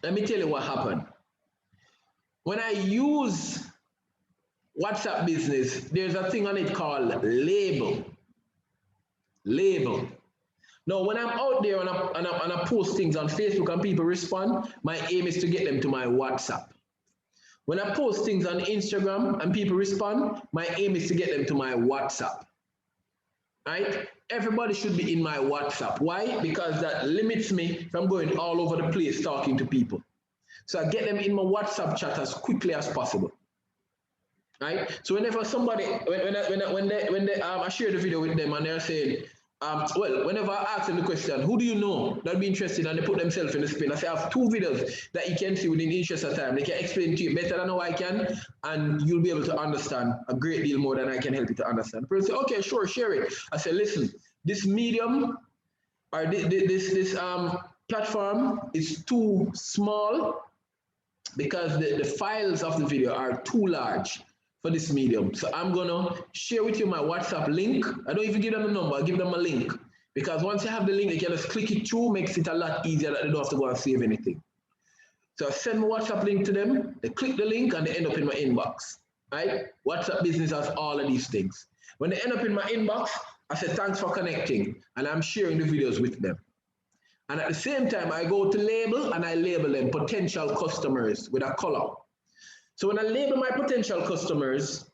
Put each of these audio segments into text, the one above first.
let me tell you what happened. When I use WhatsApp Business, there's a thing on it called label. Label. Now, when I'm out there and I post things on Facebook and people respond, my aim is to get them to my WhatsApp. When I post things on Instagram and people respond, my aim is to get them to my WhatsApp. Right? Everybody should be in my WhatsApp. Why? Because that limits me from going all over the place talking to people. So I get them in my WhatsApp chat as quickly as possible. Right? So whenever somebody, I share the video with them and they're saying, well, whenever I ask them the question, who do you know that'd be interested, and they put themselves in the spin, I say, I have 2 videos that you can see within the interest of time. They can explain to you better than how I can, and you'll be able to understand a great deal more than I can help you to understand. The person say, okay, sure, share it. I say, listen, this medium or this platform is too small because the files of the video are too large for this medium. So I'm gonna share with you my WhatsApp link. I don't even give them the number, I give them a link. Because once you have the link, they can just click it through, makes it a lot easier that they don't have to go and save anything. So I send my WhatsApp link to them, they click the link and they end up in my inbox, right? WhatsApp Business has all of these things. When they end up in my inbox, I say, thanks for connecting, and I'm sharing the videos with them. And at the same time, I go to label and I label them potential customers with a color. So when I label my potential customers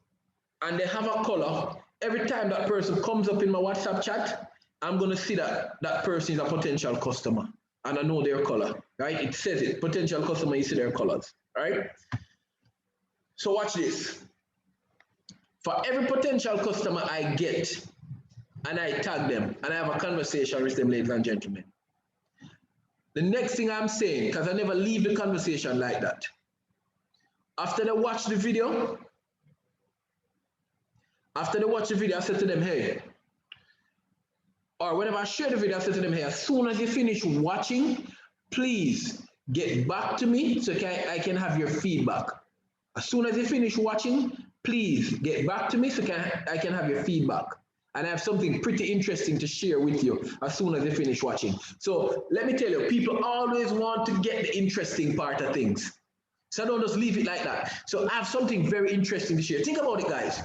and they have a color, every time that person comes up in my WhatsApp chat, I'm going to see that that person is a potential customer and I know their color, right? It says it, potential customer, you see their colors, right? So watch this. For every potential customer I get and I tag them and I have a conversation with them, ladies and gentlemen, the next thing I'm saying, because I never leave the conversation like that, after they watch the video, I said to them, hey, or whenever I share the video, I said to them, hey, as soon as you finish watching, please get back to me so I can have your feedback. As soon as you finish watching, please get back to me so I can have your feedback. And I have something pretty interesting to share with you as soon as you finish watching. So let me tell you, people always want to get the interesting part of things. So I don't just leave it like that. So I have something very interesting to share. Think about it, guys.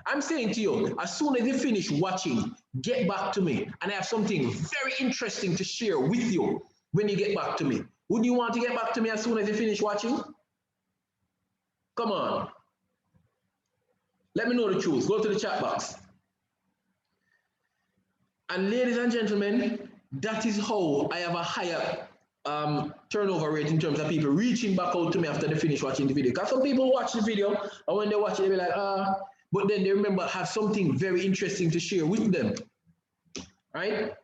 I'm saying to you, as soon as you finish watching, get back to me. And I have something very interesting to share with you when you get back to me. Would you want to get back to me as soon as you finish watching? Come on. Let me know the truth. Go to the chat box. And ladies and gentlemen, that is how I have a higher turnover rate in terms of people reaching back out to me after they finish watching the video. Because some people watch the video and when they watch it, they be like, but then they remember have something very interesting to share with them, right?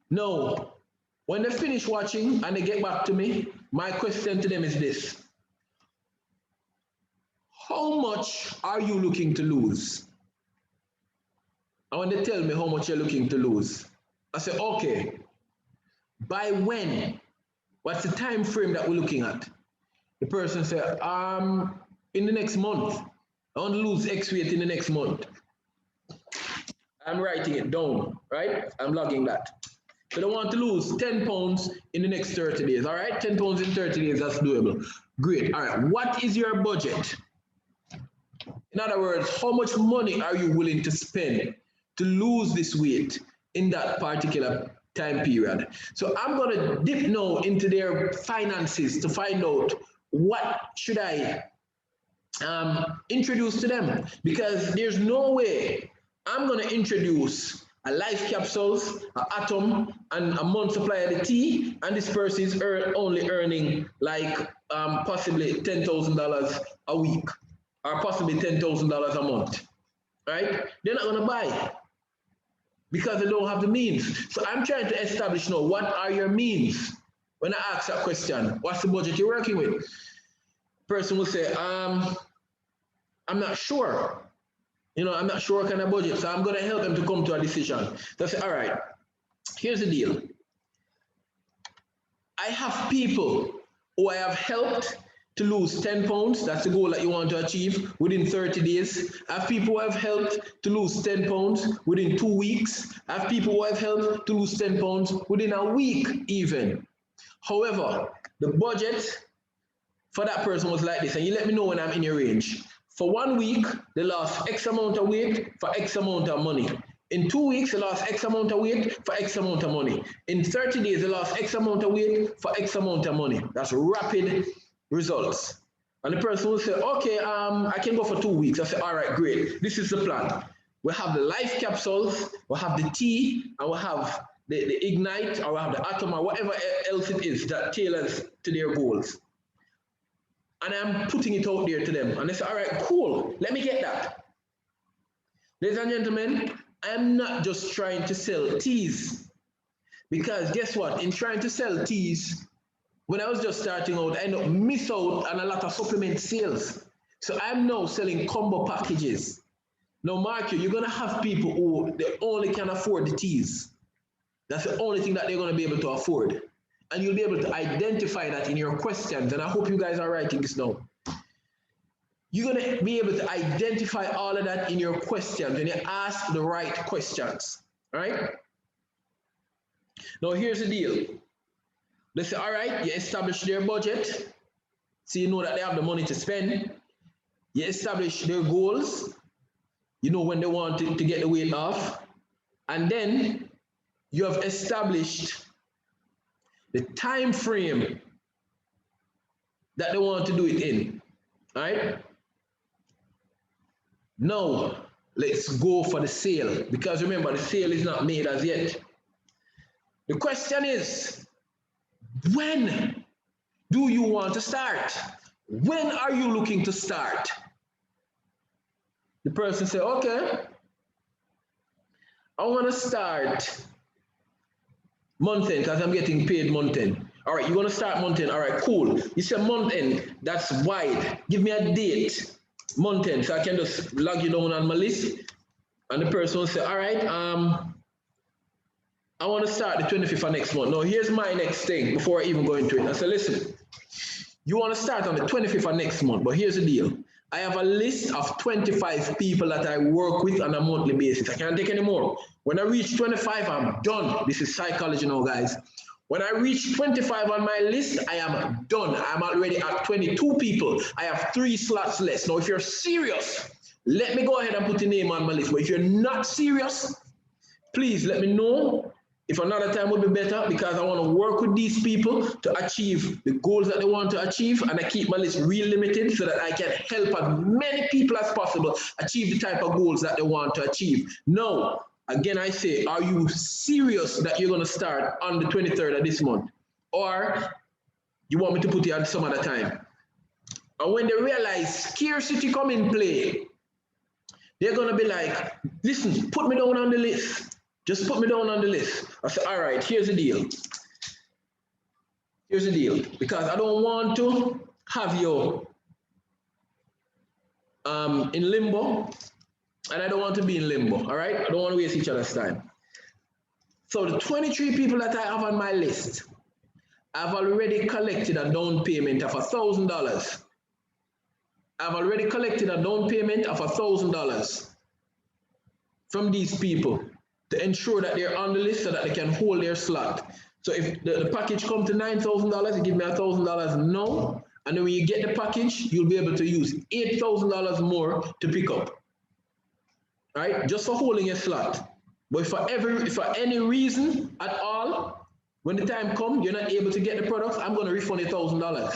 No, when they finish watching and they get back to me, my question to them is this: how much are you looking to lose? And when they tell me how much you're looking to lose, I say, okay, by when? What's the time frame that we're looking at? The person said, in the next month. I want to lose X weight in the next month. I'm writing it down, right? I'm logging that. So they want to lose 10 pounds in the next 30 days, all right? 10 pounds in 30 days, that's doable. Great, all right. What is your budget? In other words, how much money are you willing to spend to lose this weight in that particular time period? So I'm going to dip now into their finances to find out what should I introduce to them, because there's no way I'm going to introduce a life capsules, an atom, and a month supply of the tea, and this person is only earning like possibly $10,000 a week or possibly $10,000 a month, right? They're not going to buy because they don't have the means. So I'm trying to establish now, what are your means? When I ask that question, what's the budget you're working with? Person will say, I'm not sure. You know, I'm not sure what kind of budget, so I'm going to help them to come to a decision. So I say, all right, here's the deal. I have people who I have helped to lose 10 pounds. That's the goal that you want to achieve within 30 days. I have people who I've helped to lose 10 pounds within 2 weeks. I have people who I've helped to lose 10 pounds within a week even. However, the budget for that person was like this, and you let me know when I'm in your range. For 1 week, they lost X amount of weight for X amount of money. In 2 weeks, they lost X amount of weight for X amount of money. In 30 days, they lost X amount of weight for X amount of money. That's rapid results. And the person will say, okay, I can go for 2 weeks. I say, all right, great. This is the plan. We'll have the life capsules, we'll have the tea, and we'll have the ignite, or we'll have the atom, or whatever else it is that tailors to their goals. And I'm putting it out there to them. And they say, all right, cool, let me get that. Ladies and gentlemen, I'm not just trying to sell teas. Because guess what? In trying to sell teas, when I was just starting out, I end up miss out on a lot of supplement sales. So I'm now selling combo packages. Now, mark you're going to have people who they only can afford the teas. That's the only thing that they're going to be able to afford. And you'll be able to identify that in your questions. And I hope you guys are writing this down. You're going to be able to identify all of that in your questions when you ask the right questions. All right? Now, here's the deal. They say, all right, you establish their budget. So you know that they have the money to spend. You establish their goals. You know when they want to get the weight off. And then you have established the time frame that they want to do it in. All right? Now, let's go for the sale. Because remember, the sale is not made as yet. The question is, when do you want to start? When are you looking to start? The person say, okay, I want to start month end because I'm getting paid month end. All right, you want to start month end. All right, cool. You say month end, that's wide. Give me a date, month end, so I can just log you down on my list. And the person will say, all right, I want to start the 25th of next month. Now, here's my next thing before I even go into it. I say, listen, you want to start on the 25th of next month, but here's the deal. I have a list of 25 people that I work with on a monthly basis. I can't take any more. When I reach 25, I'm done. This is psychology now, guys. When I reach 25 on my list, I am done. I'm already at 22 people. I have 3 slots less. Now, if you're serious, let me go ahead and put your name on my list. But if you're not serious, please let me know. If another time would be better, because I want to work with these people to achieve the goals that they want to achieve, and I keep my list real limited so that I can help as many people as possible achieve the type of goals that they want to achieve. Now, again, I say, are you serious that you're going to start on the 23rd of this month? Or you want me to put it on some other time? And when they realize scarcity come in play, they're going to be like, listen, put me down on the list. Just put me down on the list. I say, all right, here's the deal. Here's the deal. Because I don't want to have you in limbo, and I don't want to be in limbo, all right? I don't want to waste each other's time. So the 23 people that I have on my list, I've already collected a down payment of $1,000. I've already collected a down payment of $1,000 from these people, to ensure that they're on the list so that they can hold their slot. So if the package comes to $9,000, you give me $1,000 now, and then when you get the package, you'll be able to use $8,000 more to pick up. All right, just for holding your slot. But if for any reason at all, when the time comes, you're not able to get the products, I'm going to refund you $1,000. All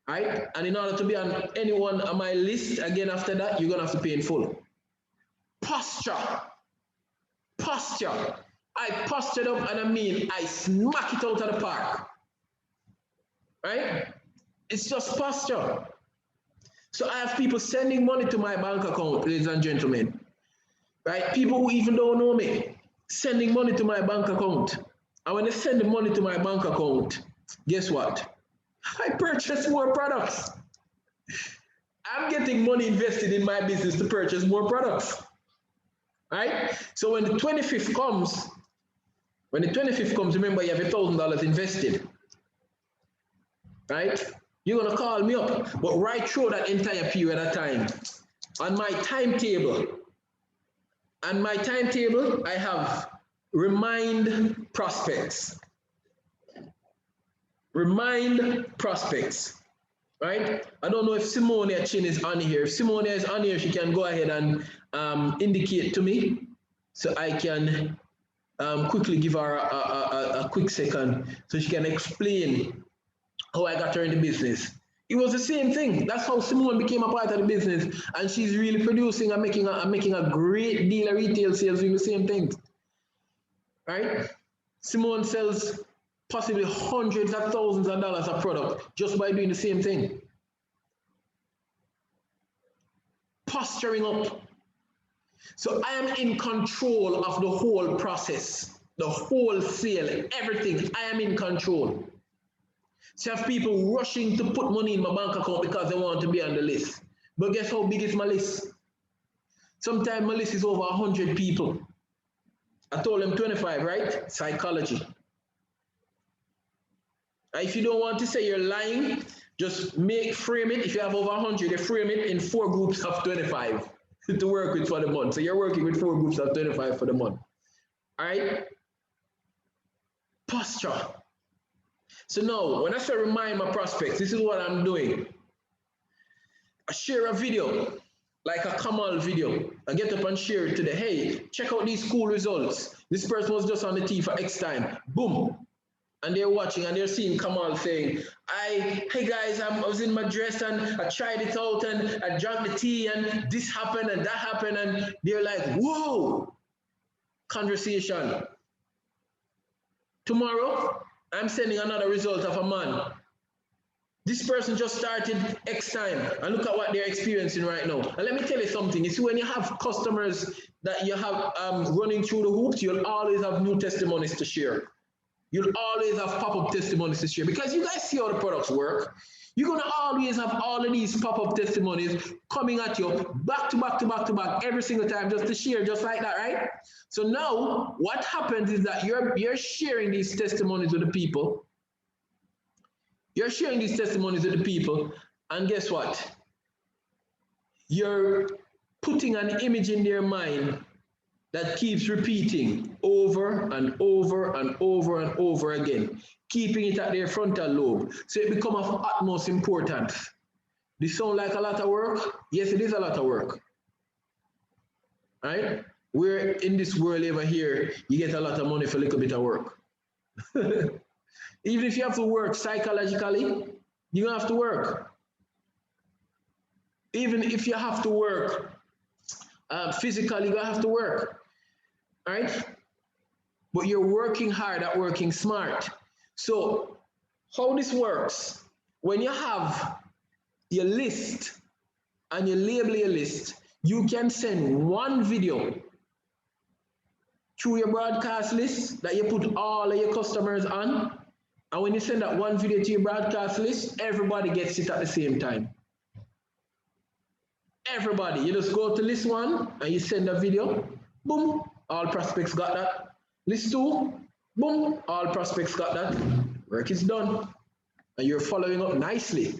right, and in order to be on anyone on my list again after that, you're going to have to pay in full. Posture. Posture. I postured up, and I mean I smack it out of the park. Right? It's just posture. So I have people sending money to my bank account, ladies and gentlemen. Right? People who even don't know me, sending money to my bank account. And when they send the money to my bank account, guess what? I purchase more products. I'm getting money invested in my business to purchase more products. Right? So when the 25th comes, remember you have $1,000 invested. Right? You're going to call me up. But right through that entire period of time, on my timetable, I have remind prospects. Remind prospects, right? I don't know if Simonia Chin is on here. If Simonia is on here, she can go ahead and indicate to me so I can quickly give her a quick second so she can explain how I got her in the business. It was the same thing. That's how Simone became a part of the business, and she's really producing and making a great deal of retail sales doing the same things, right? Simone sells possibly hundreds of thousands of dollars of product just by doing the same thing. Posturing up. So I am in control of the whole process, the whole sale, everything. I am in control. So I have people rushing to put money in my bank account because they want to be on the list. But guess how big is my list? Sometimes my list is over 100 people. I told them 25, right? Psychology. If you don't want to say you're lying, just frame it. If you have over 100, you frame it in 4 groups of 25 to work with for the month. So you're working with 4 groups of 25 for the month. All right? Posture. So now, when I say remind my prospects, this is what I'm doing. I share a video, like a Kamal video. I get up and share it today. Hey, check out these cool results. This person was just on the tee for X time. Boom. And they're watching and they're seeing Kamal saying, hey guys, I was in my dress and I tried it out and I drank the tea and this happened and that happened. And they're like, whoa, conversation. Tomorrow, I'm sending another result of a man. This person just started X time and look at what they're experiencing right now. And let me tell you something. You see, when you have customers that you have running through the hoops, you'll always have new testimonies to share. You'll always have pop-up testimonies to share because you guys see how the products work. You're going to always have all of these pop-up testimonies coming at you back to back to back to back every single time just to share just like that, right? So now what happens is that you're sharing these testimonies with the people. You're sharing these testimonies with the people, and guess what? You're putting an image in their mind that keeps repeating over and over and over and over again, keeping it at their frontal lobe. So it becomes of utmost importance. This sound like a lot of work? Yes, it is a lot of work. Right? We're in this world over here, you get a lot of money for a little bit of work. Even if you have to work psychologically, you have to work. Even if you have to work physically, you have to work. All right? But you're working hard at working smart. So how this works, when you have your list and you label your list, you can send one video through your broadcast list that you put all of your customers on. And when you send that one video to your broadcast list, everybody gets it at the same time. Everybody, you just go to list 1 and you send a video, boom, all prospects got that. List 2, boom, all prospects got that. Work is done. And you're following up nicely.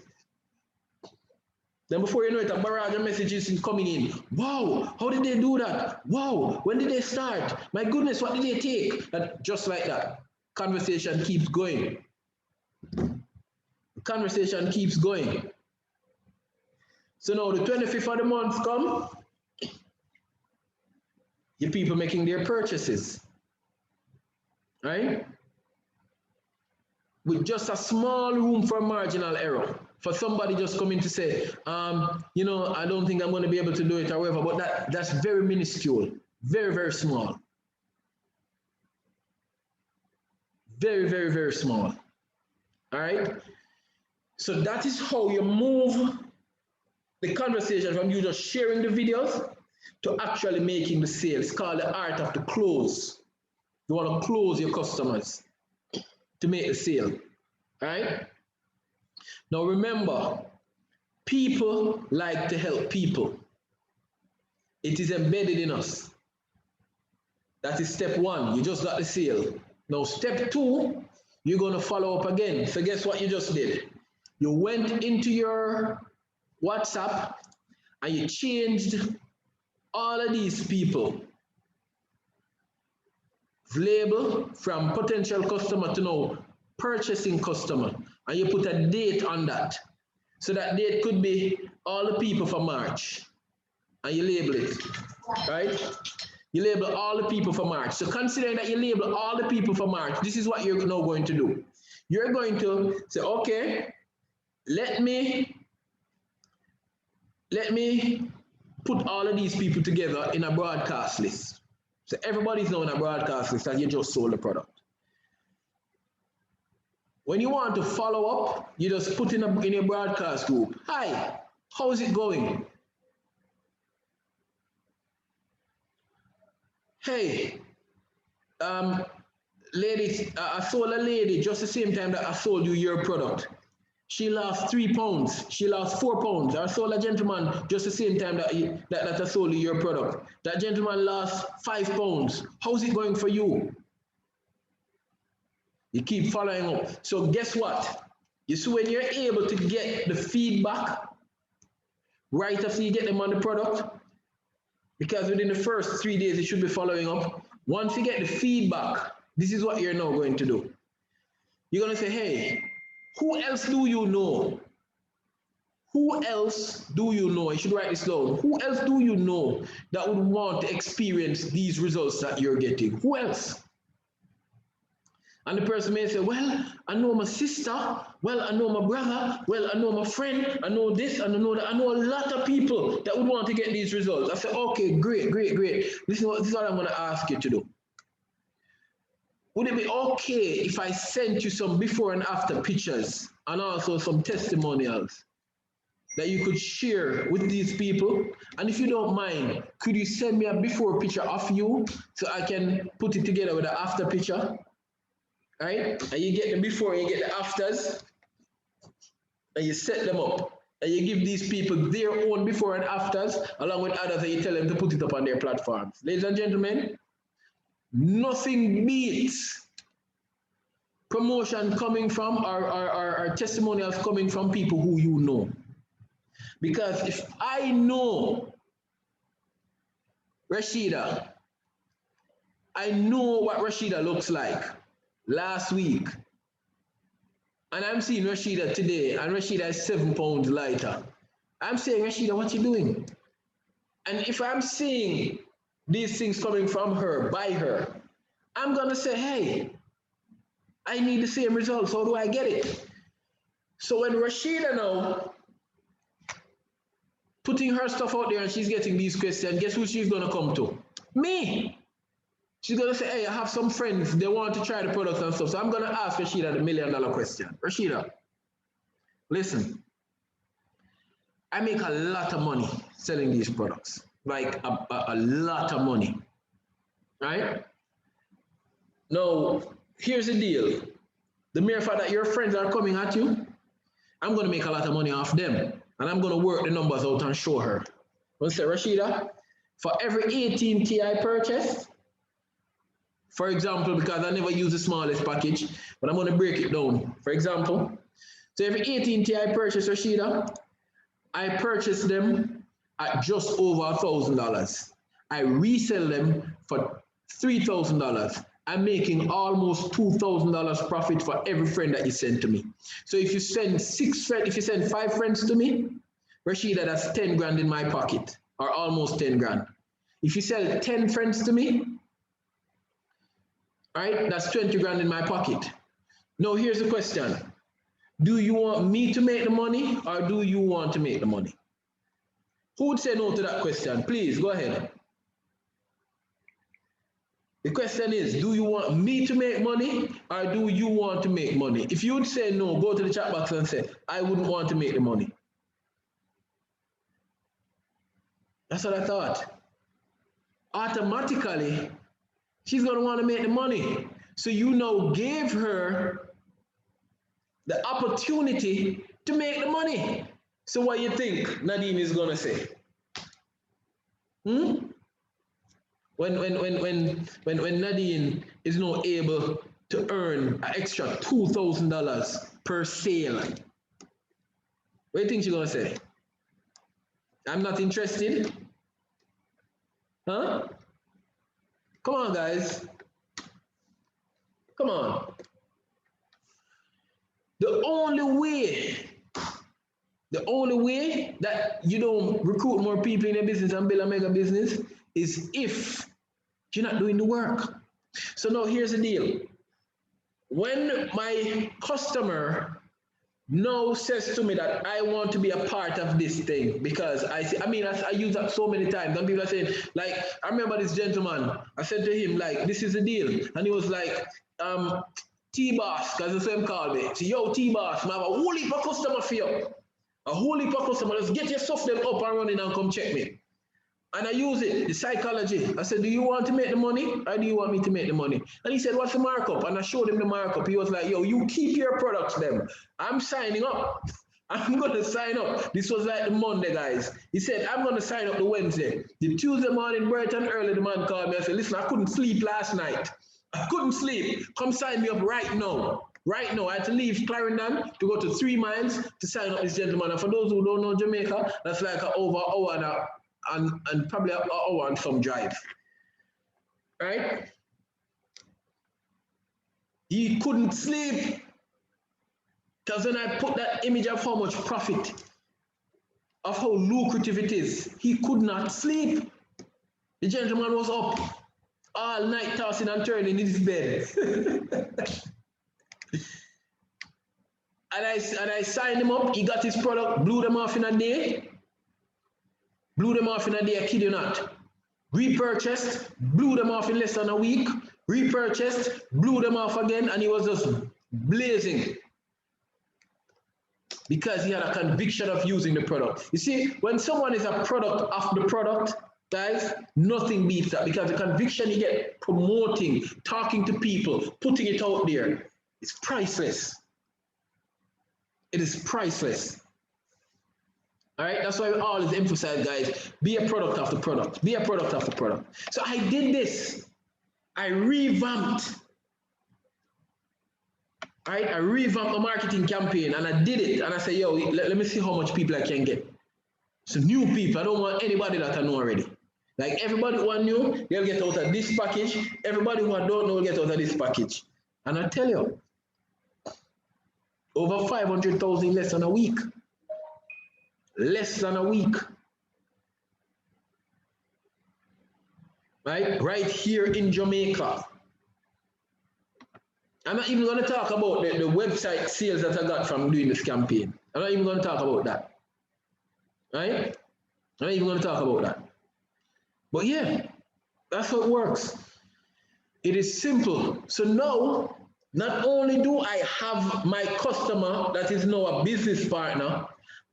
Then before you know it, a barrage of messages is coming in. Wow, how did they do that? Wow, when did they start? My goodness, what did they take? And just like that, conversation keeps going. The conversation keeps going. So now the 25th of the month come, your people making their purchases, right? With just a small room for marginal error. For somebody just coming to say, you know, I don't think I'm going to be able to do it, however, but that's very minuscule, very, very small. Very, very, very small. All right? So that is how you move the conversation from you just sharing the videos to actually making the sale. It's called the art of the close. You want to close your customers to make the sale. All right? Now remember, people like to help people. It is embedded in us. That is step 1. You just got the sale. Now step 2, you're going to follow up again. So guess what you just did? You went into your WhatsApp and you changed all of these people. Label from potential customer to now purchasing customer, and you put a date on that. So that date could be all the people for March, and you label it, right? You label all the people for March. So considering that you label all the people for March, this is what you're now going to do. You're going to say, okay, let me put all of these people together in a broadcast list. So everybody's now in a broadcast list and you just sold the product. When you want to follow up, you just put in your broadcast group, hi, how is it going? Hey, ladies, I sold a lady just the same time that I sold you your product. She lost 3 pounds. She lost 4 pounds. I sold a gentleman just the same time that I sold you your product. That gentleman lost 5 pounds. How's it going for you? You keep following up. So guess what? You see, when you're able to get the feedback right after you get them on the product, because within the first 3 days you should be following up. Once you get the feedback, this is what you're now going to do. You're going to say, hey, who else do you know? Who else do you know? You should write this down. Who else do you know that would want to experience these results that you're getting? Who else? And the person may say, well, I know my sister, well, I know my brother, well, I know my friend, I know this, and I know that. I know a lot of people that would want to get these results. I said, okay, great. This is what I'm going to ask you to do. Would it be okay if I sent you some before and after pictures and also some testimonials that you could share with these people? And if you don't mind, could you send me a before picture of you so I can put it together with an after picture? Right? And you get the before and you get the afters, and you set them up. And you give these people their own before and afters, along with others, and you tell them to put it up on their platforms. Ladies and gentlemen, nothing beats promotion coming from or testimonials coming from people who you know. Because if I know Rashida, I know what Rashida looks like last week, and I'm seeing Rashida today, and Rashida is 7 pounds lighter. I'm saying, Rashida, what you doing? And if I'm seeing these things coming from her, by her, I'm gonna say, hey, I need the same results. How do I get it? So when Rashida now putting her stuff out there and she's getting these questions, guess who she's gonna come to? Me. She's gonna say, hey, I have some friends, they want to try the products and stuff. So I'm gonna ask Rashida the $1 million question. Rashida, listen, I make a lot of money selling these products, like a lot of money, right? Now, here's the deal. The mere fact that your friends are coming at you, I'm going to make a lot of money off them. And I'm going to work the numbers out and show her. I'm going to say, Rashida, for every 18 Ti purchase, for example, because I never use the smallest package, but I'm going to break it down. For example, so every 18 Ti purchase, Rashida, I purchase them at just over $1,000. I resell them for $3,000. I'm making almost $2,000 profit for every friend that you send to me. So if you send 6 friends, if you send 5 friends to me, Rashida, that's 10 grand in my pocket, or almost 10 grand. If you sell 10 friends to me, right, that's 20 grand in my pocket. Now here's the question. Do you want me to make the money, or do you want to make the money? Who would say no to that question? Please, go ahead. The question is, do you want me to make money, or do you want to make money? If you would say no, go to the chat box and say, I wouldn't want to make the money. That's what I thought. Automatically, she's going to want to make the money. So you now gave her the opportunity to make the money. So what do you think Nadine is going to say? When Nadine is now able to earn an extra $2,000 per sale, what do you think she's going to say? I'm not interested? Huh? Come on, guys. Come on. The only way that you don't recruit more people in a business and build a mega business is if you're not doing the work. So now here's the deal. When my customer now says to me that I want to be a part of this thing, because I use that so many times, and people are saying, like, I remember this gentleman, I said to him, like, this is the deal. And he was like, T-Boss, because the same called me. So, yo, T-Boss, I have a whole heap of customer for you. A whole heap of customer. Just get your stuff them up and running and come check me. And I use it, the psychology. I said, do you want to make the money or do you want me to make the money? And he said, what's the markup? And I showed him the markup. He was like, yo, you keep your products them. I'm signing up. I'm going to sign up. This was like the Monday, guys. He said, I'm going to sign up the Wednesday. The Tuesday morning, bright and early, the man called me. I said, listen, I couldn't sleep last night. I couldn't sleep. Come sign me up right now. Right now, I had to leave Clarendon to go to 3 miles to sign up this gentleman. And for those who don't know Jamaica, that's like over an hour and probably an hour and some drive. Right? He couldn't sleep. Because when I put that image of how much profit, of how lucrative it is, he could not sleep. The gentleman was up all night tossing and turning in his bed. And I signed him up. He got his product, blew them off in a day. I kid you not. Repurchased, blew them off in less than a week. Repurchased, blew them off again, and he was just blazing. Because he had a conviction of using the product. You see, when someone is a product of the product, guys, nothing beats that, because the conviction you get promoting, talking to people, putting it out there, is priceless. It is priceless. All right, that's why we always emphasize, guys, be a product of the product. Be a product of the product. So I did this. I revamped. All right, I revamped the marketing campaign, and I did it. And I said, yo, let me see how much people I can get. So new people, I don't want anybody that I know already. Like everybody who I knew, they'll get out of this package. Everybody who I don't know will get out of this package. And I tell you, over 500,000 in less than a week. Less than a week. Right here in Jamaica. I'm not even going to talk about the website sales that I got from doing this campaign. I'm not even going to talk about that. Right? I'm not even going to talk about that. But yeah, that's how it works. It is simple. So now, not only do I have my customer that is now a business partner,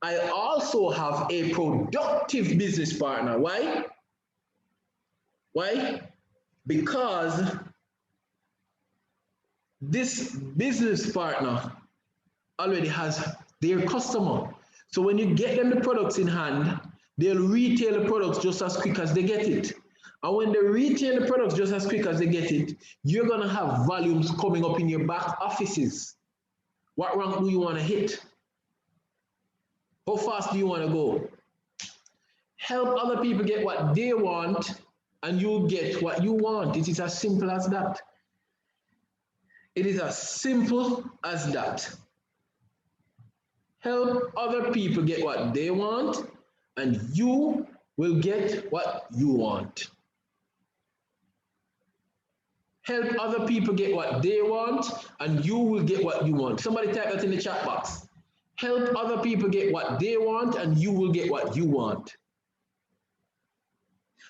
I also have a productive business partner. Why? Why? Because this business partner already has their customer. So when you get them the products in hand, they'll retail the products just as quick as they get it. And when they retail the products just as quick as they get it, you're going to have volumes coming up in your back offices. What rank do you want to hit? How fast do you want to go? Help other people get what they want, and you'll get what you want. It is as simple as that. It is as simple as that. Help other people get what they want, and you will get what you want. Help other people get what they want, and you will get what you want. Somebody type that in the chat box. Help other people get what they want, and you will get what you want.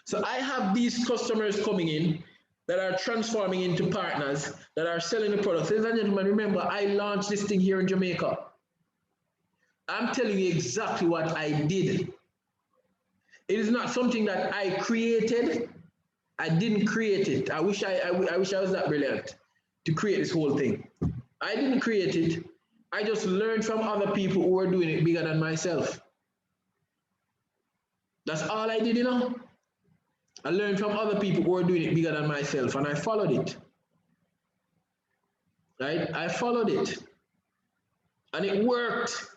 So I have these customers coming in that are transforming into partners that are selling the products. Ladies and gentlemen, remember, I launched this thing here in Jamaica. I'm telling you exactly what I did. It is not something that I created. I didn't create it. I wish I was that brilliant to create this whole thing. I didn't create it. I just learned from other people who were doing it bigger than myself. That's all I did, you know. I learned from other people who were doing it bigger than myself, and I followed it. Right? I followed it. And it worked.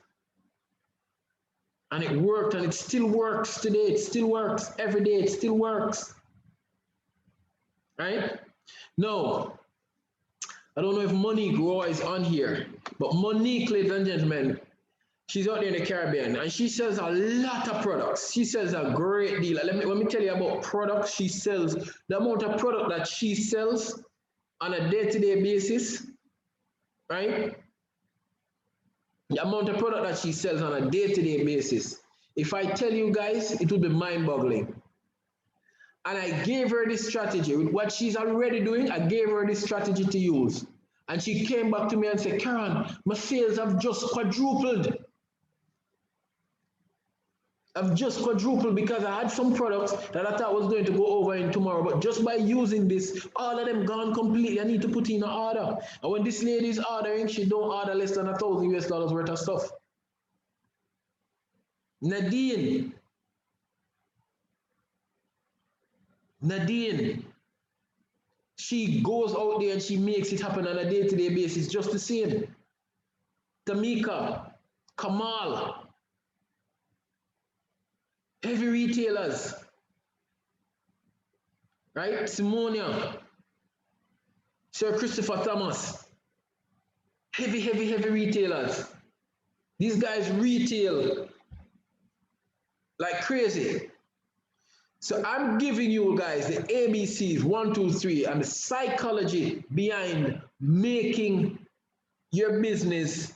And it worked, and it still works today. It still works every day. It still works. Right? Now, I don't know if Monique Roy is on here, but Monique, ladies and gentlemen, she's out there in the Caribbean and she sells a lot of products. She sells a great deal. Let me tell you about products she sells. The amount of product that she sells on a day-to-day basis, right? The amount of product that she sells on a day-to-day basis. If I tell you guys, it would be mind-boggling. And I gave her this strategy. With what she's already doing, I gave her this strategy to use. And she came back to me and said, Keron, my sales have just quadrupled. I've just quadrupled because I had some products that I thought was going to go over in tomorrow. But just by using this, all of them gone completely. I need to put in an order. And when this lady is ordering, she don't order less than $1,000 worth of stuff. Nadine, she goes out there and she makes it happen on a day-to-day basis just the same. Tamika, Kamal, heavy retailers, right? Simonia, Sir Christopher Thomas, heavy retailers. These guys retail like crazy. So I'm giving you guys the ABCs, 1, 2, 3, and the psychology behind making your business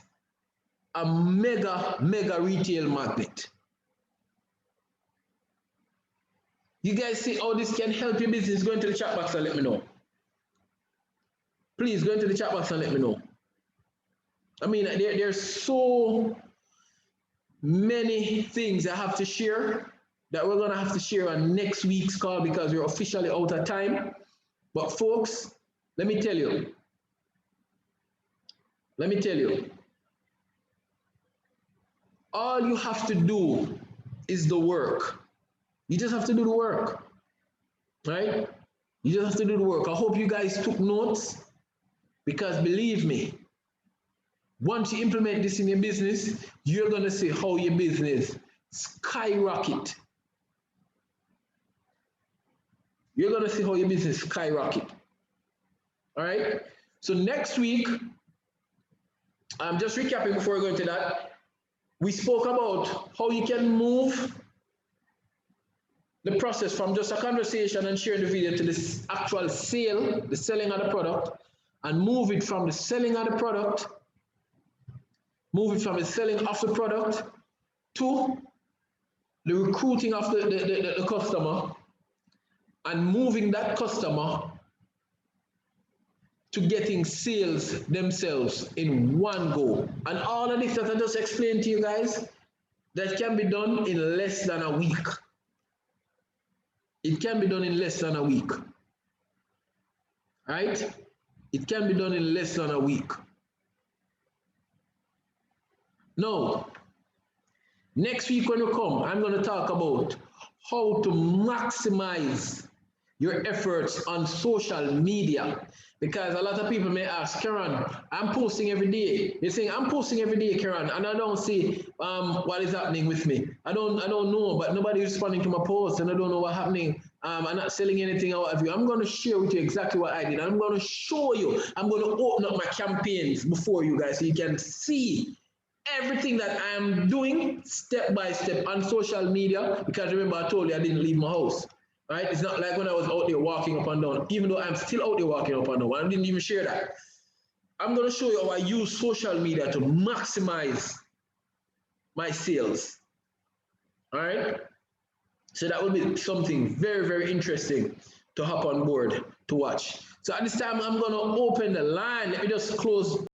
a mega retail magnet. You guys see how this can help your business? Go into the chat box and let me know. Please go into the chat box and let me know. I mean, there's so many things I have to share that we're going to have to share on next week's call because we're officially out of time. But folks, let me tell you, all you have to do is the work. You just have to do the work, right? You just have to do the work. I hope you guys took notes because believe me, once you implement this in your business, you're going to see how your business skyrocket. You're going to see how your business skyrocket. All right. So next week, I'm just recapping before we go into that. We spoke about how you can move the process from just a conversation and sharing the video to the actual sale, the selling of the product, and move it from the selling of the product, move it from the selling of the product to the recruiting of the customer, and moving that customer to getting sales themselves in one go. And all of this that I just explained to you guys, that can be done in less than a week. It can be done in less than a week. Right? It can be done in less than a week. Now, next week when we come, I'm going to talk about how to maximize your efforts on social media. Because a lot of people may ask, Keron, I'm posting every day. They're saying, I'm posting every day, Keron, and I don't see what is happening with me. I don't know, but nobody is responding to my posts, and I don't know what's happening. I'm not selling anything or what have you. I'm going to share with you exactly what I did. I'm going to show you. I'm going to open up my campaigns before you guys so you can see everything that I'm doing step by step on social media. Because remember, I told you I didn't leave my house. Right? It's not like when I was out there walking up and down, even though I'm still out there walking up and down. I didn't even share that. I'm going to show you how I use social media to maximize my sales. All right? So that will be something very interesting to hop on board to watch. So at this time, I'm going to open the line. Let me just close